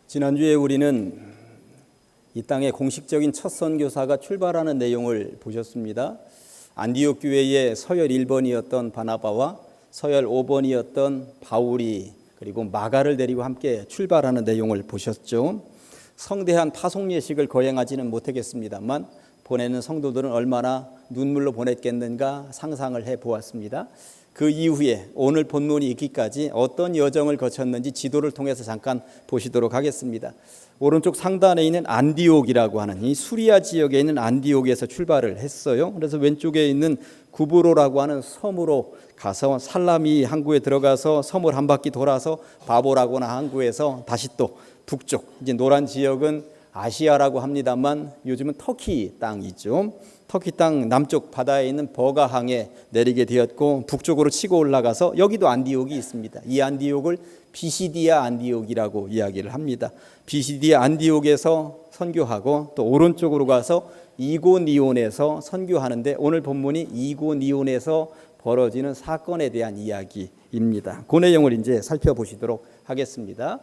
지난주에 우리는 이 땅의 공식적인 첫 선교사가 출발하는 내용을 보셨습니다. 안디옥 교회의 서열 1번이었던 바나바와 서열 5번이었던 바울이 그리고 마가를 데리고 함께 출발하는 내용을 보셨죠. 성대한 파송 예식을 거행하지는 못하겠습니다만 보내는 성도들은 얼마나 눈물로 보냈겠는가 상상을 해보았습니다. 그 이후에 오늘 본문이 있기까지 어떤 여정을 거쳤는지 지도를 통해서 잠깐 보시도록 하겠습니다. 오른쪽 상단에 있는 안디옥이라고 하는 이 수리아 지역에 있는 안디옥에서 출발을 했어요. 그래서 왼쪽에 있는 구브로라고 하는 섬으로 가서 살라미 항구에 들어가서 섬을 한 바퀴 돌아서 바보라고 하는 항구에서 다시 또 북쪽, 이제 노란 지역은 아시아라고 합니다만 요즘은 터키 땅이죠. 터키 땅 남쪽 바다에 있는 버가항에 내리게 되었고 북쪽으로 치고 올라가서 여기도 안디옥이 있습니다. 이 안디옥을 비시디아 안디옥이라고 이야기를 합니다. 비시디아 안디옥에서 선교하고 또 오른쪽으로 가서 이고니온에서 선교하는데 오늘 본문이 이고니온에서 벌어지는 사건에 대한 이야기입니다. 그 내용을 이제 살펴보시도록 하겠습니다.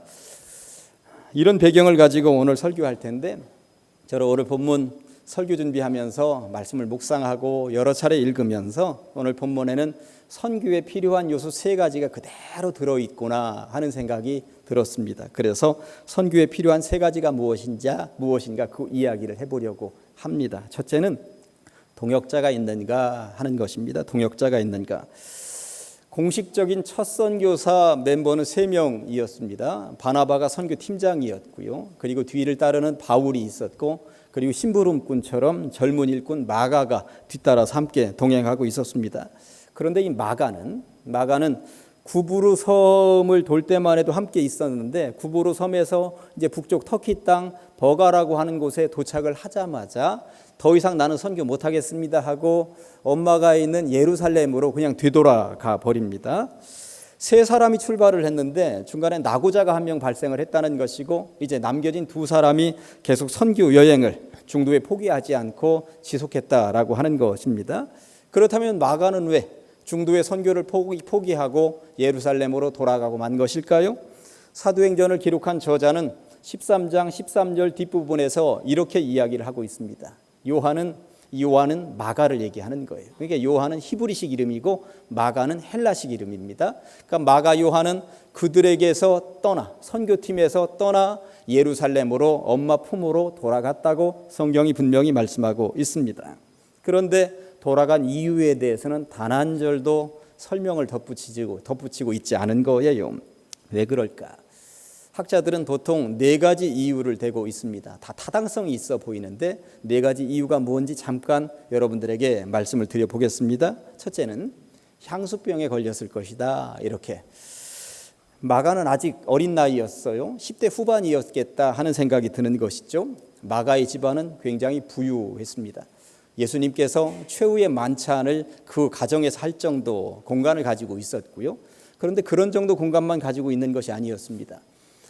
이런 배경을 가지고 오늘 설교할 텐데 저는 오늘 본문 설교 준비하면서 말씀을 묵상하고 여러 차례 읽으면서 오늘 본문에는 선교에 필요한 요소 3가지가 그대로 들어있구나 하는 생각이 들었습니다. 그래서 선교에 필요한 3가지가 무엇인가 그 이야기를 해보려고 합니다. 첫째는 동역자가 있는가 하는 것입니다. 동역자가 있는가. 공식적인 첫 선교사 멤버는 3명이었습니다. 바나바가 선교팀장이었고요. 그리고 뒤를 따르는 바울이 있었고 그리고 심부름꾼처럼 젊은 일꾼 마가가 뒤따라서 함께 동행하고 있었습니다. 그런데 이 마가는 구브로 섬을 돌 때만 해도 함께 있었는데 구브로 섬에서 이제 북쪽 터키 땅 버가라고 하는 곳에 도착을 하자마자 더 이상 나는 선교 못하겠습니다 하고 엄마가 있는 예루살렘으로 그냥 되돌아가 버립니다. 3사람이 출발을 했는데 중간에 낙오자가 1명 발생을 했다는 것이고 이제 남겨진 2사람이 계속 선교 여행을 중도에 포기하지 않고 지속했다라고 하는 것입니다. 그렇다면 마가는 왜 중도의 선교를 포기하고 예루살렘으로 돌아가고 만 것일까요? 사도행전을 기록한 저자는 13장 13절 뒷부분에서 이렇게 이야기를 하고 있습니다. 요한은 마가를 얘기하는 거예요. 그러니까 요한은 히브리식 이름이고 마가는 헬라식 이름입니다. 그러니까 마가 요한은 그들에게서 떠나 선교팀에서 떠나 예루살렘으로 엄마 품으로 돌아갔다고 성경이 분명히 말씀하고 있습니다. 그런데 돌아간 이유에 대해서는 단 한 절도 설명을 덧붙이고 있지 않은 거예요. 왜 그럴까? 학자들은 보통 4가지 이유를 대고 있습니다. 다 타당성이 있어 보이는데 4가지 이유가 뭔지 잠깐 여러분들에게 말씀을 드려보겠습니다. 첫째는 향수병에 걸렸을 것이다. 이렇게. 마가는 아직 어린 나이였어요. 10대 후반이었겠다 하는 생각이 드는 것이죠. 마가의 집안은 굉장히 부유했습니다. 예수님께서 최후의 만찬을 그 가정에서 할 정도 공간을 가지고 있었고요. 그런데 그런 정도 공간만 가지고 있는 것이 아니었습니다.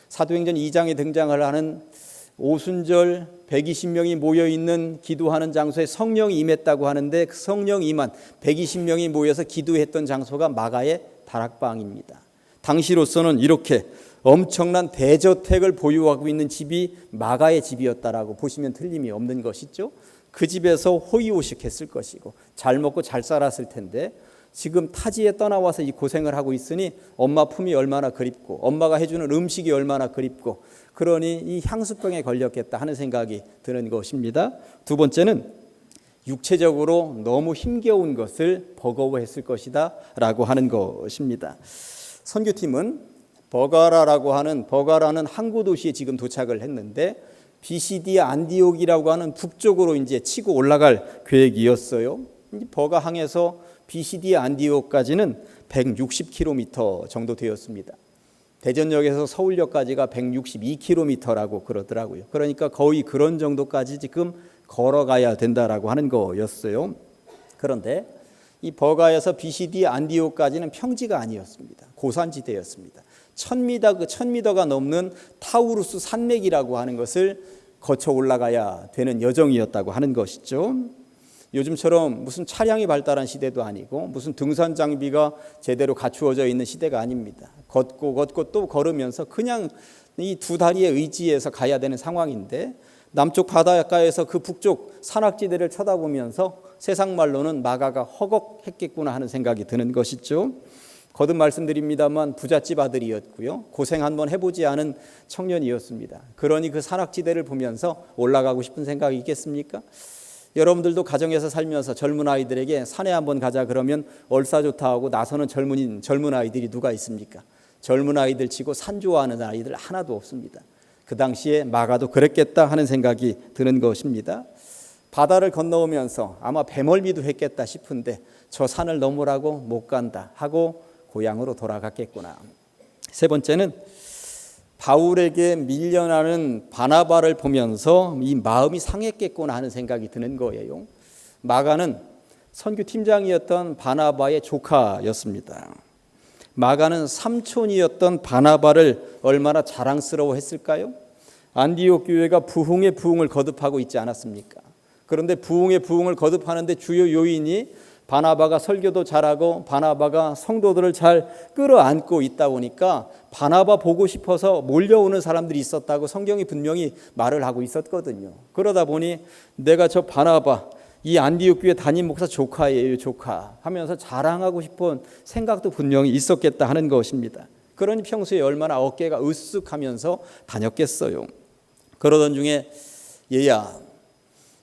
사도행전 2장에 등장을 하는 오순절 120명이 모여있는 기도하는 장소에 성령이 임했다고 하는데 그 성령이 임한 120명이 모여서 기도했던 장소가 마가의 다락방입니다. 당시로서는 이렇게 엄청난 대저택을 보유하고 있는 집이 마가의 집이었다라고 보시면 틀림이 없는 것이죠. 그 집에서 호의호식했을 것이고 잘 먹고 잘 살았을 텐데 지금 타지에 떠나와서 이 고생을 하고 있으니 엄마 품이 얼마나 그립고 엄마가 해주는 음식이 얼마나 그립고 그러니 이 향수병에 걸렸겠다 하는 생각이 드는 것입니다. 2번째는 육체적으로 너무 힘겨운 것을 버거워했을 것이다 라고 하는 것입니다. 선교팀은 버가라는 항구 도시에 지금 도착을 했는데 비시디아 안디옥이라고 하는 북쪽으로 이제 치고 올라갈 계획이었어요. 버가항에서 비시디아 안디옥까지는 160km 정도 되었습니다. 대전역에서 서울역까지가 162km라고 그러더라고요. 그러니까 거의 그런 정도까지 지금 걸어가야 된다라고 하는 거였어요. 그런데 이 버가에서 비시디아 안디옥까지는 평지가 아니었습니다. 고산지대였습니다. 1000m가 넘는 타우루스 산맥이라고 하는 것을 거쳐 올라가야 되는 여정이었다고 하는 것이죠. 요즘처럼 무슨 차량이 발달한 시대도 아니고 무슨 등산 장비가 제대로 갖추어져 있는 시대가 아닙니다. 걷고 또 걸으면서 그냥 이 두 다리에 의지해서 가야 되는 상황인데 남쪽 바닷가에서 그 북쪽 산악지대를 쳐다보면서 세상 말로는 마가가 허걱했겠구나 하는 생각이 드는 것이죠. 거듭 말씀드립니다만 부잣집 아들이었고요. 고생 한번 해보지 않은 청년이었습니다. 그러니 그 산악지대를 보면서 올라가고 싶은 생각이 있겠습니까? 여러분들도 가정에서 살면서 젊은 아이들에게 산에 한번 가자 그러면 얼싸좋다 하고 나서는 젊은 아이들이 누가 있습니까? 젊은 아이들 치고 산 좋아하는 아이들 하나도 없습니다. 그 당시에 마가도 그랬겠다 하는 생각이 드는 것입니다. 바다를 건너오면서 아마 배멀미도 했겠다 싶은데 저 산을 넘으라고 못 간다 하고 고향으로 돌아갔겠구나. 세 번째는 바울에게 밀려나는 바나바를 보면서 이 마음이 상했겠구나 하는 생각이 드는 거예요. 마가는 선교팀장이었던 바나바의 조카였습니다. 마가는 삼촌이었던 바나바를 얼마나 자랑스러워했을까요? 안디옥 교회가 부흥의 부흥을 거듭하고 있지 않았습니까? 그런데 부흥의 부흥을 거듭하는데 주요 요인이 바나바가 설교도 잘하고 바나바가 성도들을 잘 끌어안고 있다 보니까 바나바 보고 싶어서 몰려오는 사람들이 있었다고 성경이 분명히 말을 하고 있었거든요. 그러다 보니 내가 저 바나바 이 안디옥 교회 담임 목사 조카예요, 조카 하면서 자랑하고 싶은 생각도 분명히 있었겠다 하는 것입니다. 그러니 평소에 얼마나 어깨가 으쓱하면서 다녔겠어요. 그러던 중에 얘야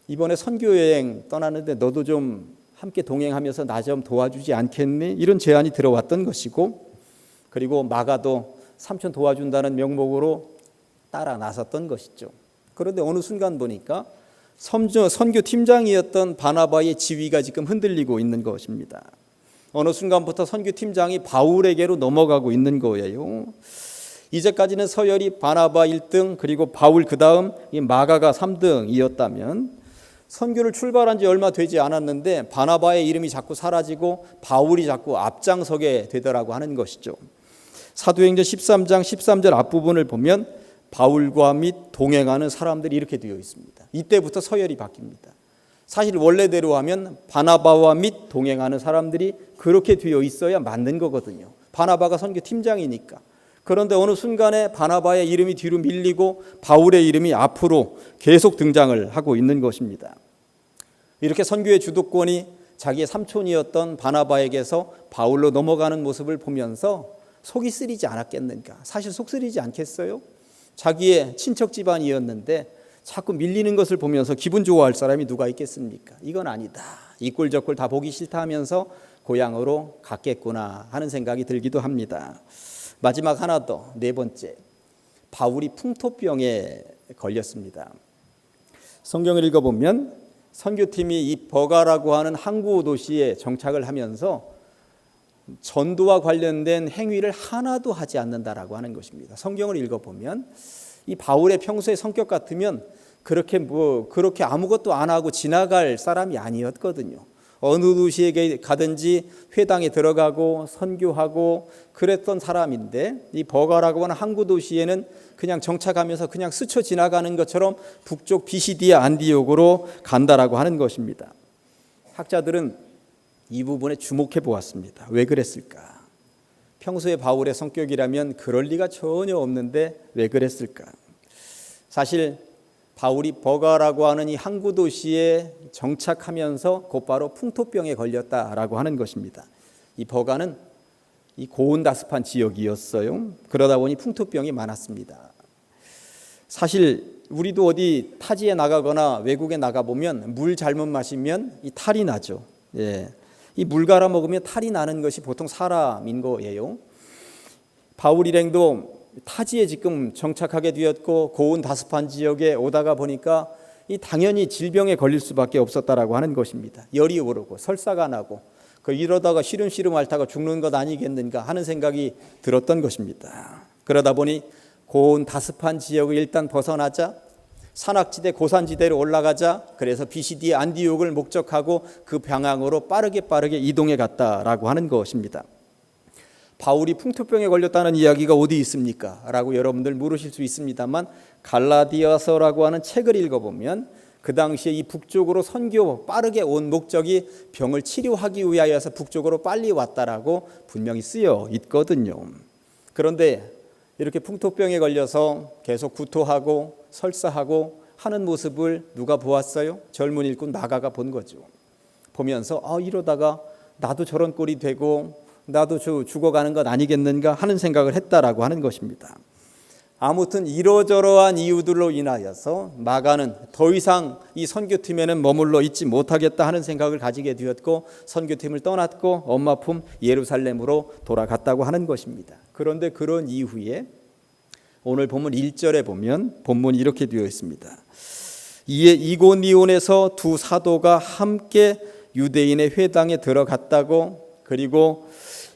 이번에 선교여행 떠나는데 너도 좀 함께 동행하면서 나 좀 도와주지 않겠니? 이런 제안이 들어왔던 것이고, 그리고 마가도 삼촌 도와준다는 명목으로 따라 나섰던 것이죠. 그런데 어느 순간 보니까 선교팀장이었던 바나바의 지위가 지금 흔들리고 있는 것입니다. 어느 순간부터 선교팀장이 바울에게로 넘어가고 있는 거예요. 이제까지는 서열이 바나바 1등 그리고 바울 그 다음 마가가 3등이었다면 선교를 출발한 지 얼마 되지 않았는데 바나바의 이름이 자꾸 사라지고 바울이 자꾸 앞장서게 되더라고 하는 것이죠. 사도행전 13장 13절 앞부분을 보면 바울과 및 동행하는 사람들이 이렇게 되어 있습니다. 이때부터 서열이 바뀝니다. 사실 원래대로 하면 바나바와 및 동행하는 사람들이 그렇게 되어 있어야 맞는 거거든요. 바나바가 선교팀장이니까. 그런데 어느 순간에 바나바의 이름이 뒤로 밀리고 바울의 이름이 앞으로 계속 등장을 하고 있는 것입니다. 이렇게 선교의 주도권이 자기의 삼촌이었던 바나바에게서 바울로 넘어가는 모습을 보면서 속이 쓰리지 않았겠는가? 사실 속 쓰리지 않겠어요? 자기의 친척 집안이었는데 자꾸 밀리는 것을 보면서 기분 좋아할 사람이 누가 있겠습니까? 이건 아니다. 이 꼴 저 꼴 다 보기 싫다 하면서 고향으로 갔겠구나 하는 생각이 들기도 합니다. 마지막 하나 더, 네 번째, 바울이 풍토병에 걸렸습니다. 성경을 읽어보면 선교팀이 이 버가라고 하는 항구 도시에 정착을 하면서 전도와 관련된 행위를 하나도 하지 않는다라고 하는 것입니다. 성경을 읽어보면 이 바울의 평소의 성격 같으면 그렇게 아무것도 안 하고 지나갈 사람이 아니었거든요. 어느 도시에 가든지 회당에 들어가고 선교하고 그랬던 사람인데 이 버가라고 하는 항구 도시에는 그냥 정착하면서 그냥 스쳐 지나가는 것처럼 북쪽 비시디아 안디옥으로 간다라고 하는 것입니다. 학자들은 이 부분에 주목해 보았습니다. 왜 그랬을까? 평소에 바울의 성격이라면 그럴 리가 전혀 없는데 왜 그랬을까? 사실 바울이 버가라고 하는 이 항구 도시에 정착하면서 곧바로 풍토병에 걸렸다라고 하는 것입니다. 이 버가는 이 고온다습한 지역이었어요. 그러다 보니 풍토병이 많았습니다. 사실 우리도 어디 타지에 나가거나 외국에 나가 보면 물 잘못 마시면 이 탈이 나죠. 예. 이 물 갈아 먹으면 탈이 나는 것이 보통 사람인 거예요. 바울 일행도 타지에 지금 정착하게 되었고 고온 다습한 지역에 오다가 보니까 이 당연히 질병에 걸릴 수밖에 없었다라고 하는 것입니다. 열이 오르고 설사가 나고 이러다가 시름시름 앓다가 죽는 것 아니겠는가 하는 생각이 들었던 것입니다. 그러다 보니 고온 다습한 지역을 일단 벗어나자, 산악지대 고산지대로 올라가자, 그래서 비시디 안디옥을 목적하고 그 방향으로 빠르게 이동해 갔다라고 하는 것입니다. 바울이 풍토병에 걸렸다는 이야기가 어디 있습니까? 라고 여러분들 물으실 수 있습니다만 갈라디아서라고 하는 책을 읽어보면 그 당시에 이 북쪽으로 선교 빠르게 온 목적이 병을 치료하기 위하여서 북쪽으로 빨리 왔다라고 분명히 쓰여 있거든요. 그런데 이렇게 풍토병에 걸려서 계속 구토하고 설사하고 하는 모습을 누가 보았어요? 젊은 일꾼 마가가 본 거죠. 보면서 이러다가 나도 저런 꼴이 되고 나도 죽어가는 것 아니겠는가 하는 생각을 했다라고 하는 것입니다. 아무튼 이러저러한 이유들로 인하여서 마가는 더 이상 이 선교팀에는 머물러 있지 못하겠다 하는 생각을 가지게 되었고 선교팀을 떠났고 엄마 품 예루살렘으로 돌아갔다고 하는 것입니다. 그런데 그런 이후에 오늘 본문 1절에 보면 본문이 이렇게 되어 있습니다. 이에 이고니온에서 두 사도가 함께 유대인의 회당에 들어갔다고, 그리고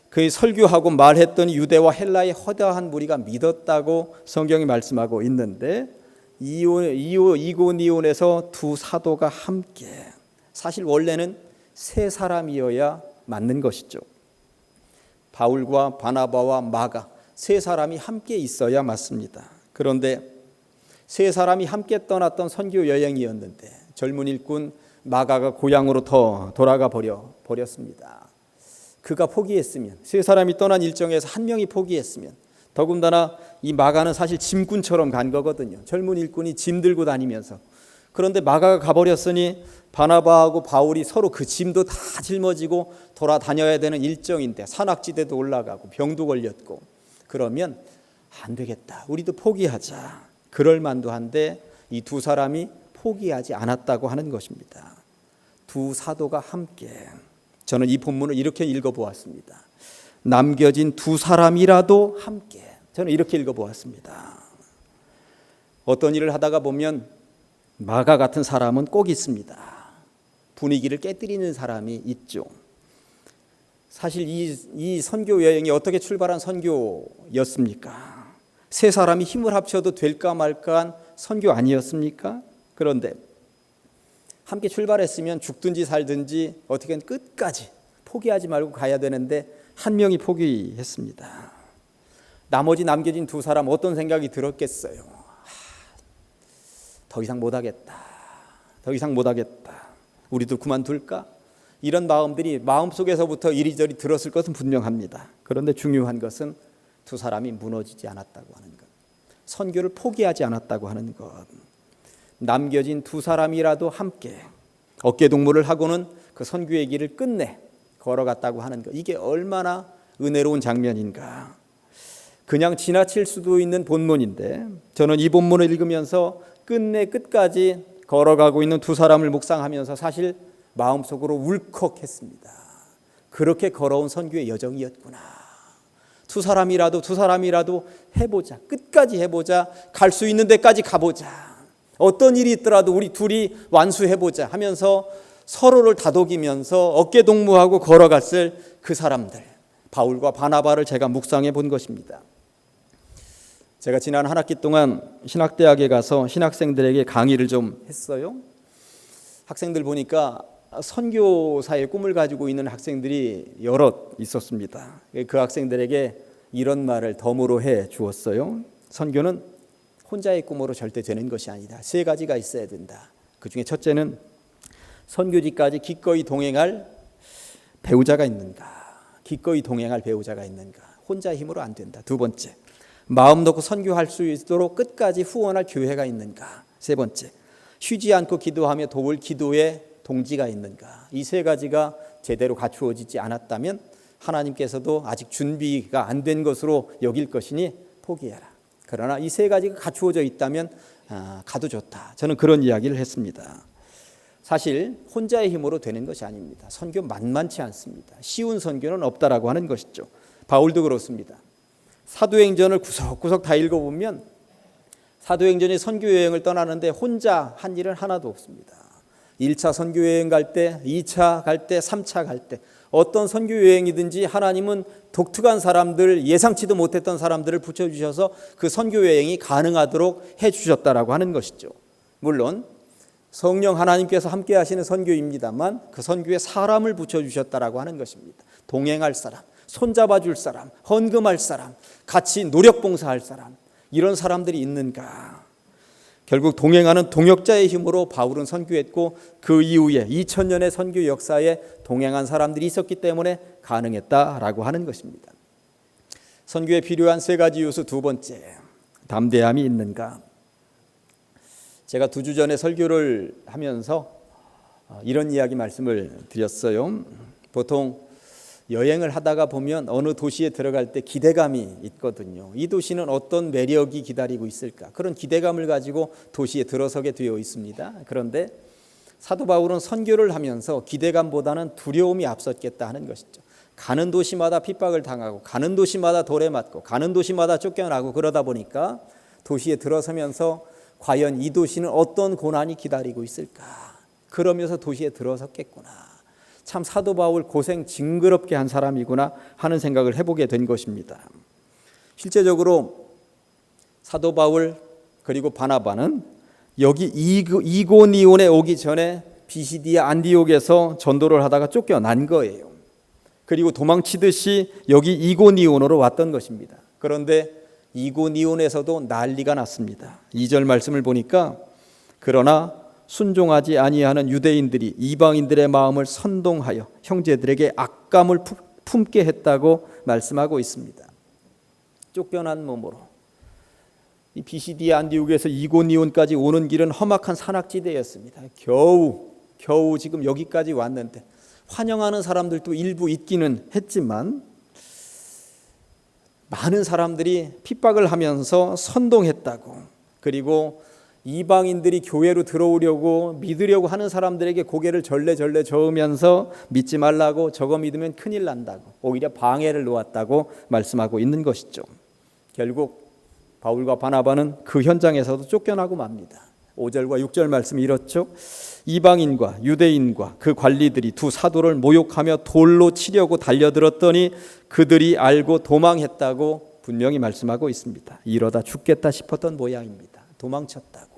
그의 설교하고 말했더니 유대와 헬라의 허다한 무리가 믿었다고 성경이 말씀하고 있는데, 이고니온에서 두 사도가 함께, 사실 원래는 세 사람이어야 맞는 것이죠. 바울과 바나바와 마가 세 사람이 함께 있어야 맞습니다. 그런데 세 사람이 함께 떠났던 선교 여행이었는데 젊은 일꾼 마가가 고향으로 돌아가 버렸습니다. 그가 포기했으면, 세 사람이 떠난 일정에서 한 명이 포기했으면, 더군다나 이 마가는 사실 짐꾼처럼 간 거거든요. 젊은 일꾼이 짐 들고 다니면서. 그런데 마가가 가버렸으니 바나바하고 바울이 서로 그 짐도 다 짊어지고 돌아다녀야 되는 일정인데 산악지대도 올라가고 병도 걸렸고, 그러면 안 되겠다, 우리도 포기하자. 그럴 만도 한데 이 두 사람이 포기하지 않았다고 하는 것입니다. 두 사도가 함께, 저는 이 본문을 이렇게 읽어보았습니다. 남겨진 두 사람이라도 함께, 저는 이렇게 읽어보았습니다. 어떤 일을 하다가 보면 마가 같은 사람은 꼭 있습니다. 분위기를 깨뜨리는 사람이 있죠. 사실 이 선교 여행이 어떻게 출발한 선교였습니까? 세 사람이 힘을 합쳐도 될까 말까한 선교 아니었습니까? 그런데 함께 출발했으면 죽든지 살든지 어떻게든 끝까지 포기하지 말고 가야 되는데 한 명이 포기했습니다. 나머지 남겨진 두 사람 어떤 생각이 들었겠어요? 더 이상 못하겠다. 더 이상 못하겠다. 우리도 그만둘까? 이런 마음들이 마음속에서부터 이리저리 들었을 것은 분명합니다. 그런데 중요한 것은 두 사람이 무너지지 않았다고 하는 것, 선교를 포기하지 않았다고 하는 것, 남겨진 두 사람이라도 함께 어깨동무를 하고는 그 선교의 길을 끝내 걸어갔다고 하는 것, 이게 얼마나 은혜로운 장면인가. 그냥 지나칠 수도 있는 본문인데 저는 이 본문을 읽으면서 끝내 끝까지 걸어가고 있는 두 사람을 묵상하면서 사실 마음속으로 울컥했습니다. 그렇게 걸어온 선교의 여정이었구나. 두 사람이라도 해보자. 끝까지 해보자. 갈 수 있는 데까지 가보자. 어떤 일이 있더라도 우리 둘이 완수해보자 하면서 서로를 다독이면서 어깨동무하고 걸어갔을 그 사람들, 바울과 바나바를 제가 묵상해 본 것입니다. 제가 지난 한 학기 동안 신학대학에 가서 신학생들에게 강의를 좀 했어요. 학생들 보니까 선교사의 꿈을 가지고 있는 학생들이 여럿 있었습니다. 그 학생들에게 이런 말을 덤으로 해 주었어요. 선교는 혼자의 꿈으로 절대 되는 것이 아니다. 세 가지가 있어야 된다. 그 중에 첫째는 선교지까지 기꺼이 동행할 배우자가 있는가. 기꺼이 동행할 배우자가 있는가. 혼자의 힘으로 안 된다. 두 번째, 마음 놓고 선교할 수 있도록 끝까지 후원할 교회가 있는가. 세 번째, 쉬지 않고 기도하며 도울 기도의 동지가 있는가. 이 세 가지가 제대로 갖추어지지 않았다면 하나님께서도 아직 준비가 안 된 것으로 여길 것이니 포기해라. 그러나 이 세 가지가 갖추어져 있다면 가도 좋다. 저는 그런 이야기를 했습니다. 사실 혼자의 힘으로 되는 것이 아닙니다. 선교 만만치 않습니다. 쉬운 선교는 없다라고 하는 것이죠. 바울도 그렇습니다. 사도행전을 구석구석 다 읽어보면 사도행전이 선교여행을 떠나는데 혼자 한 일은 하나도 없습니다. 1차 선교여행 갈 때, 2차 갈 때, 3차 갈 때 어떤 선교여행이든지 하나님은 독특한 사람들, 예상치도 못했던 사람들을 붙여주셔서 그 선교여행이 가능하도록 해주셨다라고 하는 것이죠. 물론 성령 하나님께서 함께 하시는 선교입니다만 그 선교에 사람을 붙여주셨다라고 하는 것입니다. 동행할 사람, 손잡아 줄 사람, 헌금할 사람, 같이 노력 봉사할 사람, 이런 사람들이 있는가. 결국 동행하는 동역자의 힘으로 바울은 선교했고 그 이후에 2000년의 선교 역사에 동행한 사람들이 있었기 때문에 가능했다라고 하는 것입니다. 선교에 필요한 세 가지 요소 두 번째, 담대함이 있는가? 제가 2주 전에 설교를 하면서 이런 이야기 말씀을 드렸어요. 보통 여행을 하다가 보면 어느 도시에 들어갈 때 기대감이 있거든요. 이 도시는 어떤 매력이 기다리고 있을까? 그런 기대감을 가지고 도시에 들어서게 되어 있습니다. 그런데 사도 바울은 선교를 하면서 기대감보다는 두려움이 앞섰겠다 하는 것이죠. 가는 도시마다 핍박을 당하고, 가는 도시마다 돌에 맞고, 가는 도시마다 쫓겨나고, 그러다 보니까 도시에 들어서면서 과연 이 도시는 어떤 고난이 기다리고 있을까? 그러면서 도시에 들어섰겠구나. 참 사도 바울 고생 징그럽게 한 사람이구나 하는 생각을 해보게 된 것입니다. 실제적으로 사도 바울 그리고 바나바는 여기 이고니온에 오기 전에 비시디아 안디옥에서 전도를 하다가 쫓겨난 거예요. 그리고 도망치듯이 여기 이고니온으로 왔던 것입니다. 그런데 이고니온에서도 난리가 났습니다. 2절 말씀을 보니까 그러나 순종하지 아니하는 유대인들이 이방인들의 마음을 선동하여 형제들에게 악감을 품게 했다고 말씀하고 있습니다. 쫓겨난 몸으로 이 비시디아 안디옥에서 이고니온까지 오는 길은 험악한 산악지대였습니다. 겨우 지금 여기까지 왔는데 환영하는 사람들도 일부 있기는 했지만 많은 사람들이 핍박을 하면서 선동했다고, 그리고 이방인들이 교회로 들어오려고 믿으려고 하는 사람들에게 고개를 절레절레 저으면서 믿지 말라고, 저거 믿으면 큰일 난다고, 오히려 방해를 놓았다고 말씀하고 있는 것이죠. 결국 바울과 바나바는 그 현장에서도 쫓겨나고 맙니다. 5절과 6절 말씀이 이렇죠. 이방인과 유대인과 그 관리들이 두 사도를 모욕하며 돌로 치려고 달려들었더니 그들이 알고 도망했다고 분명히 말씀하고 있습니다. 이러다 죽겠다 싶었던 모양입니다. 도망쳤다고.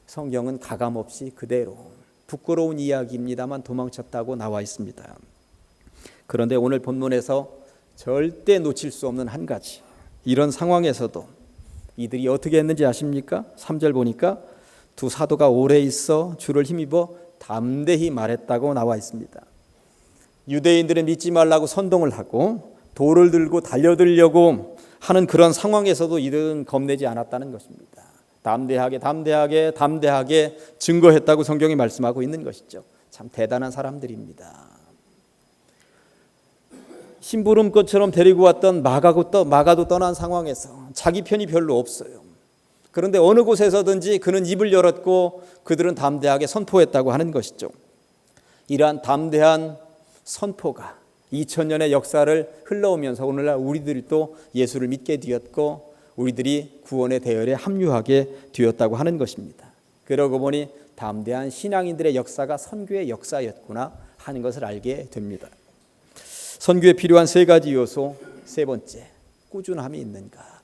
성경은 가감없이 그대로, 부끄러운 이야기입니다만 도망쳤다고 나와 있습니다. 그런데 오늘 본문에서 절대 놓칠 수 없는 한 가지, 이런 상황에서도 이들이 어떻게 했는지 아십니까? 3절 보니까 두 사도가 오래 있어 주를 힘입어 담대히 말했다고 나와 있습니다. 유대인들은 믿지 말라고 선동을 하고 돌을 들고 달려들려고 하는 그런 상황에서도 이들은 겁내지 않았다는 것입니다. 담대하게 증거했다고 성경이 말씀하고 있는 것이죠. 참 대단한 사람들입니다. 심부름꾼처럼 데리고 왔던 마가도 떠난 상황에서 자기 편이 별로 없어요. 그런데 어느 곳에서든지 그는 입을 열었고 그들은 담대하게 선포했다고 하는 것이죠. 이러한 담대한 선포가 2000년의 역사를 흘러오면서 오늘날 우리들도 예수를 믿게 되었고 우리들이 구원의 대열에 합류하게 되었다고 하는 것입니다. 그러고 보니 담대한 신앙인들의 역사가 선교의 역사였구나 하는 것을 알게 됩니다. 선교에 필요한 세 가지 요소, 세 번째, 꾸준함이 있는가?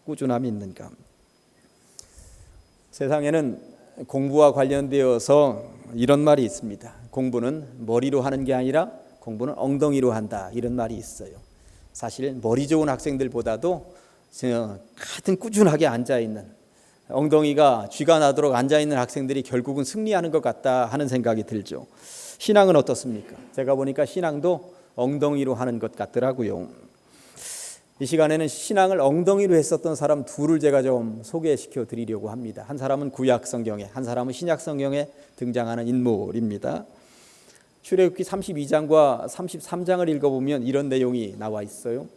세상에는 공부와 관련되어서 이런 말이 있습니다. 공부는 머리로 하는 게 아니라 공부는 엉덩이로 한다, 이런 말이 있어요. 사실 머리 좋은 학생들보다도 같은 꾸준하게 앉아있는, 엉덩이가 쥐가 나도록 앉아있는 학생들이 결국은 승리하는 것 같다 하는 생각이 들죠. 신앙은 어떻습니까? 제가 보니까 신앙도 엉덩이로 하는 것 같더라고요. 이 시간에는 신앙을 엉덩이로 했었던 사람 둘을 제가 좀 소개시켜 드리려고 합니다. 한 사람은 구약 성경에, 한 사람은 신약 성경에 등장하는 인물입니다. 출애굽기 32장과 33장을 읽어보면 이런 내용이 나와 있어요.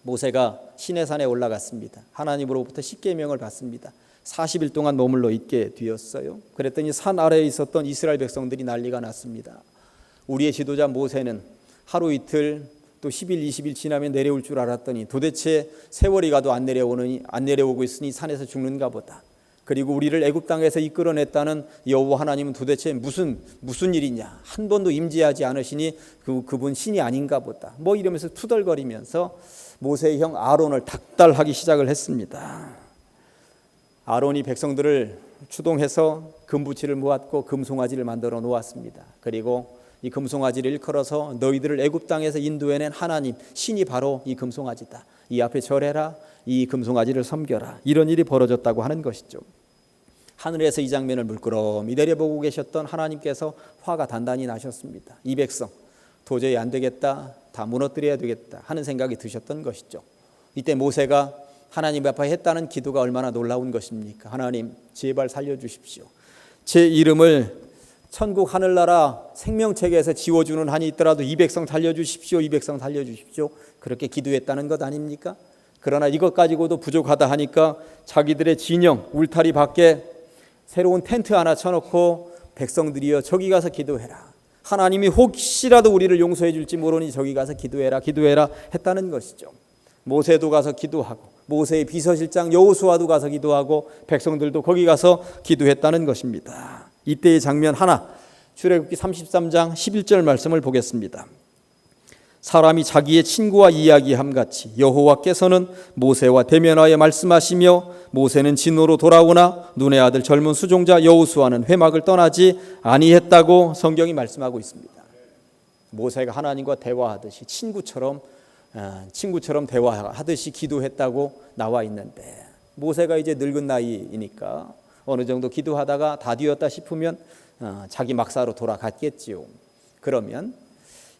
모세가 시내산에 올라갔습니다. 하나님으로부터 십계명을 받습니다. 40일 동안 머물러 있게 되었어요. 그랬더니 산 아래에 있었던 이스라엘 백성들이 난리가 났습니다. 우리의 지도자 모세는 하루 이틀 또 10일 20일 지나면 내려올 줄 알았더니 도대체 세월이 가도 안 내려오고 있으니 산에서 죽는가 보다. 그리고 우리를 애굽 땅에서 이끌어냈다는 여호와 하나님은 도대체 무슨 일이냐, 한 번도 임재하지 않으시니 그분 신이 아닌가 보다. 뭐 이러면서 투덜거리면서 모세의 형 아론을 닥달하기 시작을 했습니다. 아론이 백성들을 추동해서 금부치를 모았고 금송아지를 만들어 놓았습니다. 그리고 이 금송아지를 일컬어서 너희들을 애굽 땅에서 인도해낸 하나님, 신이 바로 이 금송아지다. 이 앞에 절해라, 이 금송아지를 섬겨라. 이런 일이 벌어졌다고 하는 것이죠. 하늘에서 이 장면을 물끄러미 내려보고 계셨던 하나님께서 화가 단단히 나셨습니다. 이 백성 도저히 안 되겠다, 다 무너뜨려야 되겠다 하는 생각이 드셨던 것이죠. 이때 모세가 하나님 앞에 했다는 기도가 얼마나 놀라운 것입니까? 하나님 제발 살려주십시오. 제 이름을 천국 하늘나라 생명책에서 지워주는 한이 있더라도 이 백성 살려주십시오. 이 백성 살려주십시오. 그렇게 기도했다는 것 아닙니까? 그러나 이것 가지고도 부족하다 하니까 자기들의 진영 울타리 밖에 새로운 텐트 하나 쳐놓고 백성들이여 저기 가서 기도해라. 하나님이 혹시라도 우리를 용서해 줄지 모르니 저기 가서 기도해라 했다는 것이죠. 모세도 가서 기도하고 모세의 비서실장 여호수아도 가서 기도하고 백성들도 거기 가서 기도했다는 것입니다. 이때의 장면 하나, 출애굽기 33장 11절 말씀을 보겠습니다. 사람이 자기의 친구와 이야기함 같이 여호와께서는 모세와 대면하여 말씀하시며 모세는 진노로 돌아오나 눈의 아들 젊은 수종자 여호수아는 회막을 떠나지 아니했다고 성경이 말씀하고 있습니다. 모세가 하나님과 대화하듯이 친구처럼 대화하듯이 기도했다고 나와 있는데 모세가 이제 늙은 나이이니까 어느 정도 기도하다가 다 되었다 싶으면 자기 막사로 돌아갔겠지요. 그러면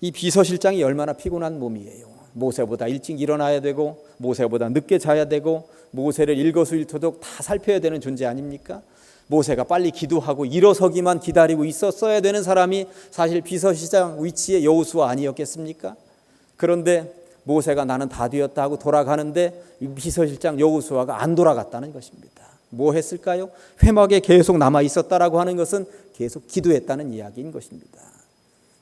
이 비서실장이 얼마나 피곤한 몸이에요. 모세보다 일찍 일어나야 되고 모세보다 늦게 자야 되고 모세를 일거수일투족 다 살펴야 되는 존재 아닙니까? 모세가 빨리 기도하고 일어서기만 기다리고 있었어야 되는 사람이 사실 비서실장 위치의 여호수아 아니었겠습니까? 그런데 모세가 나는 다 되었다 하고 돌아가는데 비서실장 여호수아가 안 돌아갔다는 것입니다. 뭐 했을까요? 회막에 계속 남아 있었다라고 하는 것은 계속 기도했다는 이야기인 것입니다.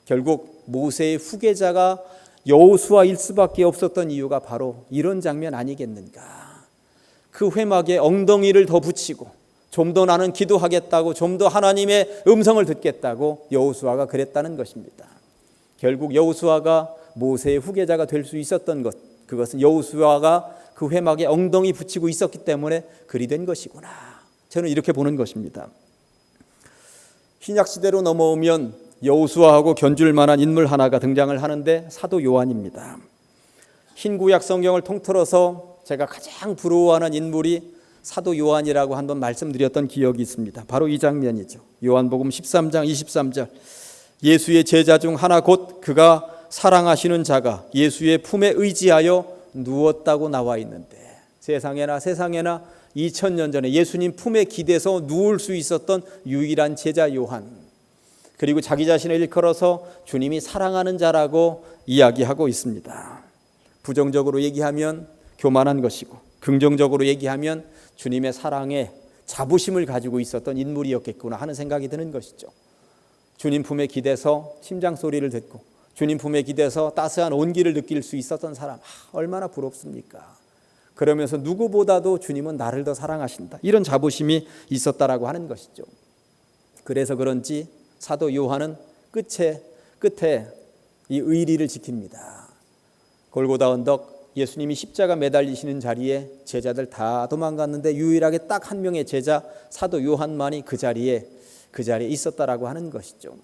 결국 모세의 후계자가 여호수아일 수밖에 없었던 이유가 바로 이런 장면 아니겠는가. 그 회막에 엉덩이를 더 붙이고 좀 더 나는 기도하겠다고 좀 더 하나님의 음성을 듣겠다고 여호수아가 그랬다는 것입니다. 결국 여호수아가 모세의 후계자가 될 수 있었던 것, 그것은 여호수아가 그 회막에 엉덩이 붙이고 있었기 때문에 그리 된 것이구나. 저는 이렇게 보는 것입니다. 신약시대로 넘어오면 여호수아하고 견줄 만한 인물 하나가 등장을 하는데 사도 요한입니다. 흰구약 성경을 통틀어서 제가 가장 부러워하는 인물이 사도 요한이라고 한번 말씀드렸던 기억이 있습니다. 바로 이 장면이죠. 요한복음 13장 23절. 예수의 제자 중 하나 곧 그가 사랑하시는 자가 예수의 품에 의지하여 누웠다고 나와 있는데 세상에나 2000년 전에 예수님 품에 기대서 누울 수 있었던 유일한 제자 요한. 그리고 자기 자신을 일컬어서 주님이 사랑하는 자라고 이야기하고 있습니다. 부정적으로 얘기하면 교만한 것이고 긍정적으로 얘기하면 주님의 사랑에 자부심을 가지고 있었던 인물이었겠구나 하는 생각이 드는 것이죠. 주님 품에 기대서 심장 소리를 듣고 주님 품에 기대서 따스한 온기를 느낄 수 있었던 사람, 얼마나 부럽습니까? 그러면서 누구보다도 주님은 나를 더 사랑하신다, 이런 자부심이 있었다라고 하는 것이죠. 그래서 그런지 사도 요한은 끝에 이 의리를 지킵니다. 골고다 언덕 예수님이 십자가 매달리시는 자리에 제자들 다 도망갔는데 유일하게 딱 한 명의 제자 사도 요한만이 그 자리에 있었다라고 하는 것이죠.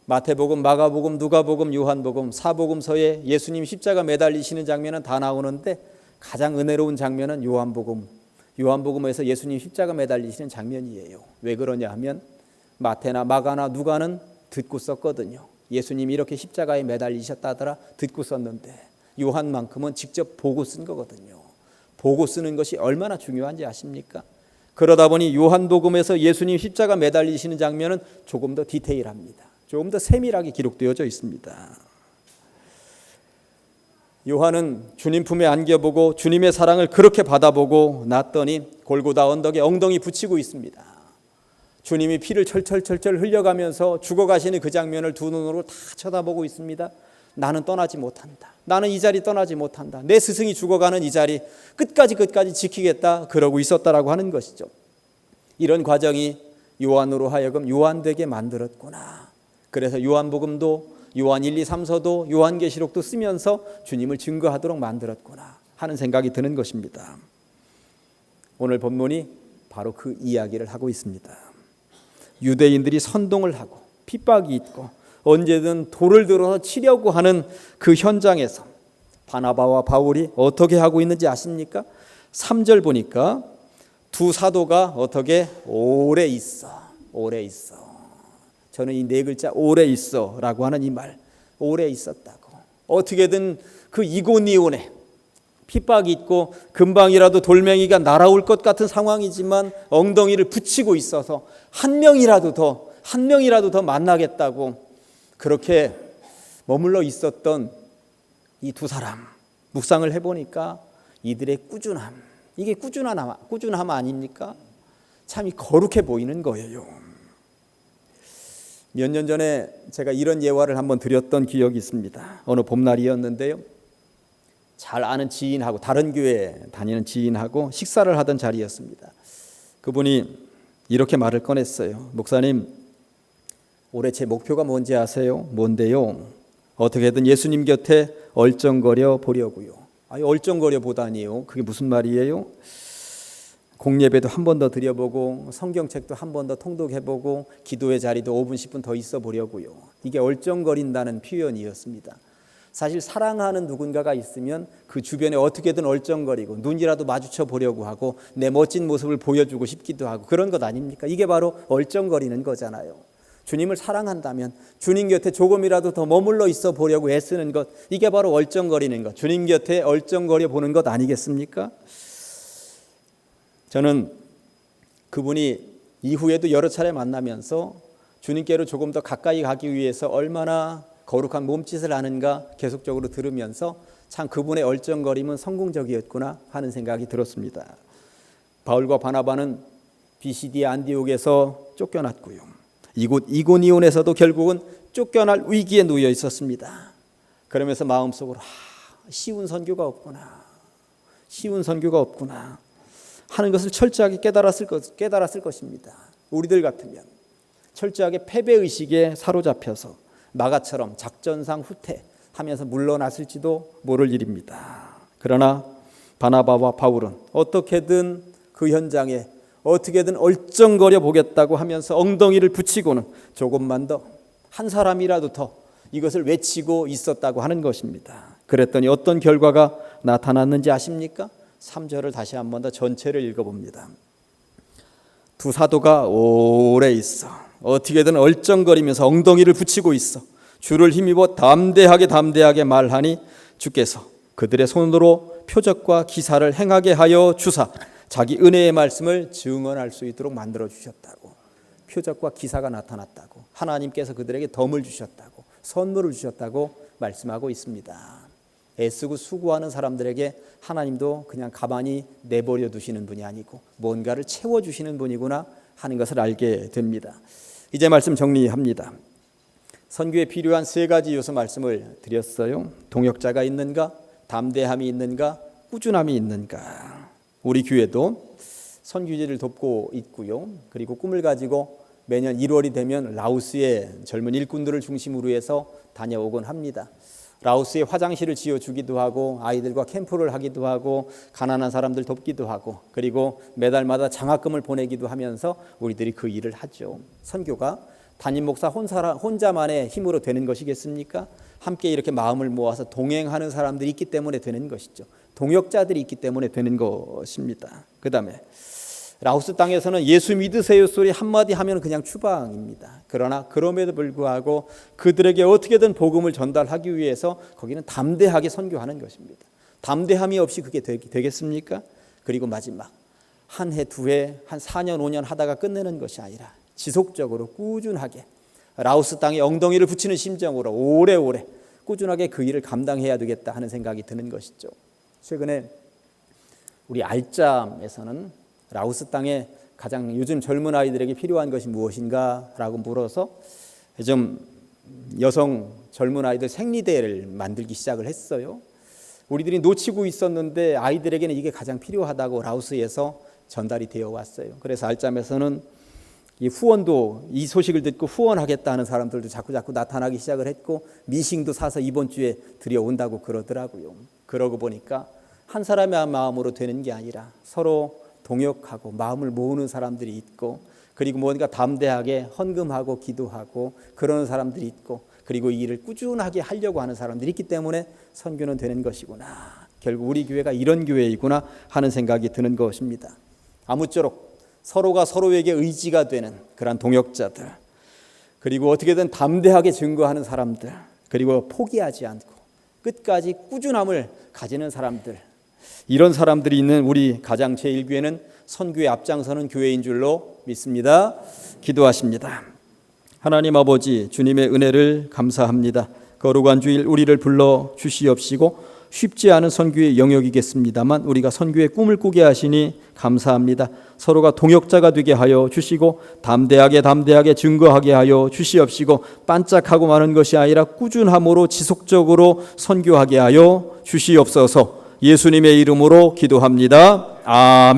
마태복음, 마가복음, 누가복음, 요한복음, 사복음서에 예수님 십자가 매달리시는 장면은 다 나오는데 가장 은혜로운 장면은 요한복음에서 예수님 십자가 매달리시는 장면이에요. 왜 그러냐 하면 마태나 마가나 누가는 듣고 썼거든요. 예수님이 이렇게 십자가에 매달리셨다더라 듣고 썼는데 요한만큼은 직접 보고 쓴 거거든요. 보고 쓰는 것이 얼마나 중요한지 아십니까? 그러다 보니 요한복음에서 예수님 십자가 매달리시는 장면은 조금 더 디테일합니다. 조금 더 세밀하게 기록되어져 있습니다. 요한은 주님 품에 안겨보고 주님의 사랑을 그렇게 받아보고 났더니 골고다 언덕에 엉덩이 붙이고 있습니다. 주님이 피를 철철 흘려가면서 죽어가시는 그 장면을 두 눈으로 다 쳐다보고 있습니다. 나는 떠나지 못한다. 나는 이 자리 떠나지 못한다. 내 스승이 죽어가는 이 자리 끝까지 지키겠다. 그러고 있었다라고 하는 것이죠. 이런 과정이 요한으로 하여금 요한되게 만들었구나. 그래서 요한복음도 요한 1, 2, 3서도 요한계시록도 쓰면서 주님을 증거하도록 만들었구나 하는 생각이 드는 것입니다. 오늘 본문이 바로 그 이야기를 하고 있습니다. 유대인들이 선동을 하고 핍박이 있고 언제든 돌을 들어서 치려고 하는 그 현장에서 바나바와 바울이 어떻게 하고 있는지 아십니까? 3절 보니까 두 사도가 어떻게 오래 있어. 저는 이 네 글자 오래 있어라고 하는 이 말, 오래 있었다고. 어떻게든 그 이고니온에 핍박이 있고 금방이라도 돌멩이가 날아올 것 같은 상황이지만 엉덩이를 붙이고 있어서 한 명이라도 더 만나겠다고 그렇게 머물러 있었던 이 두 사람, 묵상을 해보니까 이들의 꾸준함, 이게 꾸준함 아닙니까? 참 거룩해 보이는 거예요. 몇 년 전에 제가 이런 예화를 한번 드렸던 기억이 있습니다. 어느 봄날이었는데요, 잘 아는 지인하고, 다른 교회 다니는 지인하고 식사를 하던 자리였습니다. 그분이 이렇게 말을 꺼냈어요. 목사님, 올해 제 목표가 뭔지 아세요? 뭔데요? 어떻게든 예수님 곁에 얼쩡거려 보려고요. 아니, 얼쩡거려 보다니요, 그게 무슨 말이에요? 공예배도 한 번 더 드려보고 성경책도 한 번 더 통독해보고 기도의 자리도 5분 10분 더 있어 보려고요. 이게 얼쩡거린다는 표현이었습니다. 사실 사랑하는 누군가가 있으면 그 주변에 어떻게든 얼쩡거리고 눈이라도 마주쳐 보려고 하고 내 멋진 모습을 보여주고 싶기도 하고 그런 것 아닙니까? 이게 바로 얼쩡거리는 거잖아요. 주님을 사랑한다면 주님 곁에 조금이라도 더 머물러 있어 보려고 애쓰는 것, 이게 바로 얼쩡거리는 것, 주님 곁에 얼쩡거려 보는 것 아니겠습니까? 저는 그분이 이후에도 여러 차례 만나면서 주님께로 조금 더 가까이 가기 위해서 얼마나 거룩한 몸짓을 하는가 계속적으로 들으면서 참 그분의 얼쩡거림은 성공적이었구나 하는 생각이 들었습니다. 바울과 바나바는 비시디아 안디옥에서 쫓겨났고요, 이곳 이고니온에서도 결국은 쫓겨날 위기에 놓여 있었습니다. 그러면서 마음속으로 쉬운 선교가 없구나 하는 것을 철저하게 깨달았을 것입니다. 우리들 같으면 철저하게 패배의식에 사로잡혀서 마가처럼 작전상 후퇴하면서 물러났을지도 모를 일입니다. 그러나 바나바와 바울은 어떻게든 그 현장에 어떻게든 얼쩡거려 보겠다고 하면서 엉덩이를 붙이고는 조금만 더, 한 사람이라도 더 이것을 외치고 있었다고 하는 것입니다. 그랬더니 어떤 결과가 나타났는지 아십니까? 3절을 다시 한 번 더 전체를 읽어봅니다. 두 사도가 오래 있어 어떻게든 얼쩡거리면서 엉덩이를 붙이고 있어 주를 힘입어 담대하게 말하니 주께서 그들의 손으로 표적과 기사를 행하게 하여 주사 자기 은혜의 말씀을 증언할 수 있도록 만들어 주셨다고. 표적과 기사가 나타났다고, 하나님께서 그들에게 덤을 주셨다고, 선물을 주셨다고 말씀하고 있습니다. 애쓰고 수고하는 사람들에게 하나님도 그냥 가만히 내버려 두시는 분이 아니고 뭔가를 채워주시는 분이구나 하는 것을 알게 됩니다. 이제 말씀 정리합니다. 선교에 필요한 세 가지 요소 말씀을 드렸어요. 동역자가 있는가, 담대함이 있는가, 꾸준함이 있는가. 우리 교회도 선교지를 돕고 있고요, 그리고 꿈을 가지고 매년 1월이 되면 라오스의 젊은 일꾼들을 중심으로 해서 다녀오곤 합니다. 라오스에 화장실을 지어주기도 하고 아이들과 캠프를 하기도 하고 가난한 사람들 돕기도 하고 그리고 매달마다 장학금을 보내기도 하면서 우리들이 그 일을 하죠. 선교가 담임 목사 혼자만의 힘으로 되는 것이겠습니까? 함께 이렇게 마음을 모아서 동행하는 사람들이 있기 때문에 되는 것이죠. 동역자들이 있기 때문에 되는 것입니다. 그 다음에 라오스 땅에서는 예수 믿으세요 소리 한마디 하면 그냥 추방입니다. 그러나 그럼에도 불구하고 그들에게 어떻게든 복음을 전달하기 위해서 거기는 담대하게 선교하는 것입니다. 담대함이 없이 그게 되겠습니까? 그리고 마지막 한 해, 두 해, 한 4년, 5년 하다가 끝내는 것이 아니라 지속적으로 꾸준하게 라오스 땅에 엉덩이를 붙이는 심정으로 오래오래 꾸준하게 그 일을 감당해야 되겠다 하는 생각이 드는 것이죠. 최근에 우리 알짬에서는 라오스 땅에 가장 요즘 젊은 아이들에게 필요한 것이 무엇인가 라고 물어서 좀 여성 젊은 아이들 생리대를 만들기 시작을 했어요. 우리들이 놓치고 있었는데 아이들에게는 이게 가장 필요하다고 라오스에서 전달이 되어 왔어요. 그래서 알짬에서는 이 후원도, 이 소식을 듣고 후원하겠다 하는 사람들도 자꾸 나타나기 시작을 했고 미싱도 사서 이번 주에 들여온다고 그러더라고요. 그러고 보니까 한 사람의 마음으로 되는 게 아니라 서로 동역하고 마음을 모으는 사람들이 있고 그리고 뭔가 담대하게 헌금하고 기도하고 그러는 사람들이 있고 그리고 이 일을 꾸준하게 하려고 하는 사람들이 있기 때문에 선교는 되는 것이구나. 결국 우리 교회가 이런 교회이구나 하는 생각이 드는 것입니다. 아무쪼록 서로가 서로에게 의지가 되는 그런 동역자들, 그리고 어떻게든 담대하게 증거하는 사람들, 그리고 포기하지 않고 끝까지 꾸준함을 가지는 사람들, 이런 사람들이 있는 우리 가장 제1교회는 선교에 앞장서는 교회인 줄로 믿습니다. 기도하십니다. 하나님 아버지, 주님의 은혜를 감사합니다. 거룩한 주일 우리를 불러 주시옵시고 쉽지 않은 선교의 영역이겠습니다만 우리가 선교의 꿈을 꾸게 하시니 감사합니다. 서로가 동역자가 되게 하여 주시고 담대하게 증거하게 하여 주시옵시고 반짝하고 마는 것이 아니라 꾸준함으로 지속적으로 선교하게 하여 주시옵소서. 예수님의 이름으로 기도합니다. 아멘.